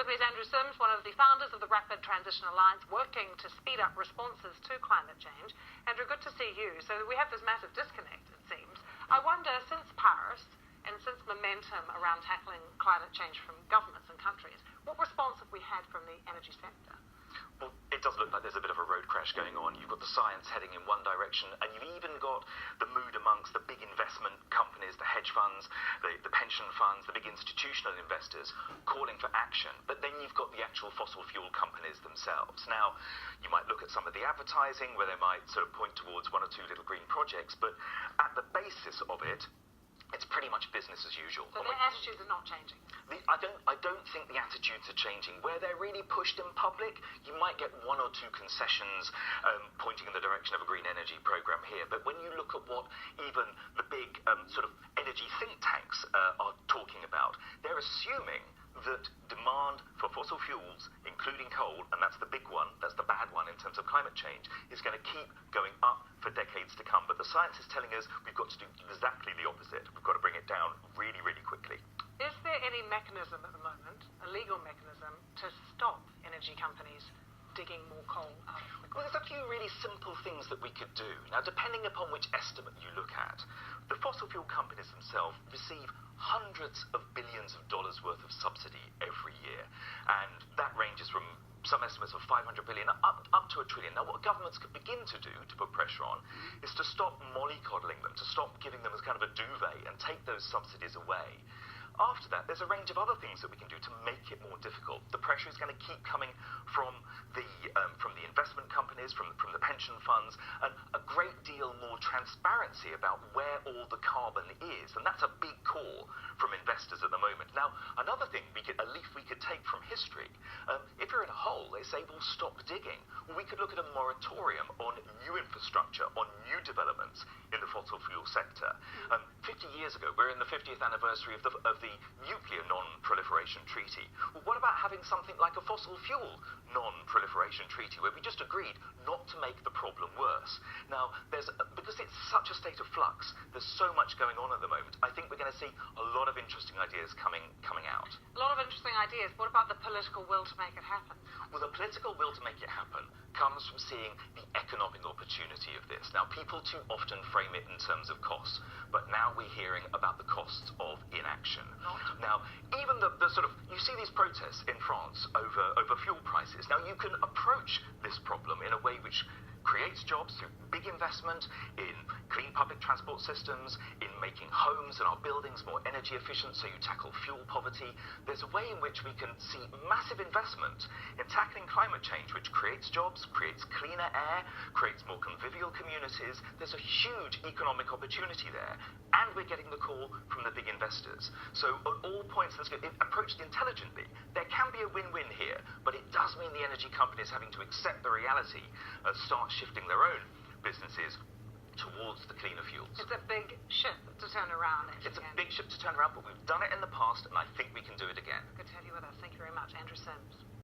With me is Andrew Sims, one of the founders of the Rapid Transition Alliance, working to speed up responses to climate change. Andrew, good to see you. So we have this massive disconnect, it seems. I wonder, since Paris and since momentum around tackling climate change from governments and countries, what response have we had from the energy sector? Well, it does look like there's a bit of a road crash going on. You've got the science heading in one direction, and you've even got the mood amongst the big investment companies, the hedge funds, the pension funds, the big institutional investors calling for action. But then you've got the actual fossil fuel companies themselves. Now, you might look at some of the advertising where they might sort of point towards one or two little green projects, but at the basis of it, it's pretty much business as usual. So their attitudes are not changing? I don't think the attitudes are changing. Where they're really pushed in public, you might get one or two concessions pointing in the direction of a green energy program here. But when you look at what even the big sort of energy think tanks are talking about, they're assuming that demand for fossil fuels, including coal, and that's the big one, that's the bad one in terms of climate change, is going to keep going up for decades to come. But the science is telling us we've got to do exactly the opposite. We've got to bring it down really, really quickly. Is there any mechanism at the moment, a legal mechanism, to stop energy companies digging more coal out of the ground? Well, there's a few really simple things that we could do. Now, depending upon which estimate you look at, the fossil fuel companies themselves receive hundreds of billions of dollars worth of subsidy every year. And that ranges from some estimates of 500 billion up to $1 trillion. Now, what governments could begin to do to put pressure on is to stop mollycoddling them, to stop giving them as kind of a duvet and take those subsidies away. After that, there's a range of other things that we can do to make it more difficult. The pressure is going to keep coming from the investment companies, from the pension funds, and a great deal more transparency about where all the carbon is. And that's a big call from investors at the moment. Now, another thing a leaf we could take from history, if you're in a hole, they say, well, stop digging. Well, we could look at a moratorium on new infrastructure, on new developments in the fossil fuel sector. 50 years ago, we're in the 50th anniversary of the nuclear non-proliferation treaty. Well, what about having something like a fossil fuel non-proliferation treaty where we just agreed not to make the problem worse? Now, because it's such a state of flux, there's so much going on at the moment, I think we're going to see a lot of interesting ideas coming out. A lot of interesting ideas. What about the political will to make it happen? Well, the political will to make it happen comes from seeing the economic opportunity of this. Now, people too often frame it in terms of costs, but now we're hearing about the costs of inaction. Now, even the sort of, you see these protests in France over fuel prices. Now, you can approach this problem in a way which creates jobs through big investment in clean public transport systems, in making homes and our buildings more energy efficient, so you tackle fuel poverty. There's a way in which we can see massive investment in tackling climate change, which creates jobs, creates cleaner air, creates more convivial communities. There's a huge economic opportunity there, and we're getting the call from the big investors. So at all points, let's approach it intelligently. There can be a win-win here, but it does mean the energy companies having to accept the reality and start shifting their own businesses towards the cleaner fuels. It's a big ship to turn around. It's a big ship to turn around, but we've done it in the past, and I think we can do it again. Good to have you with us. Thank you very much, Andrew Sims.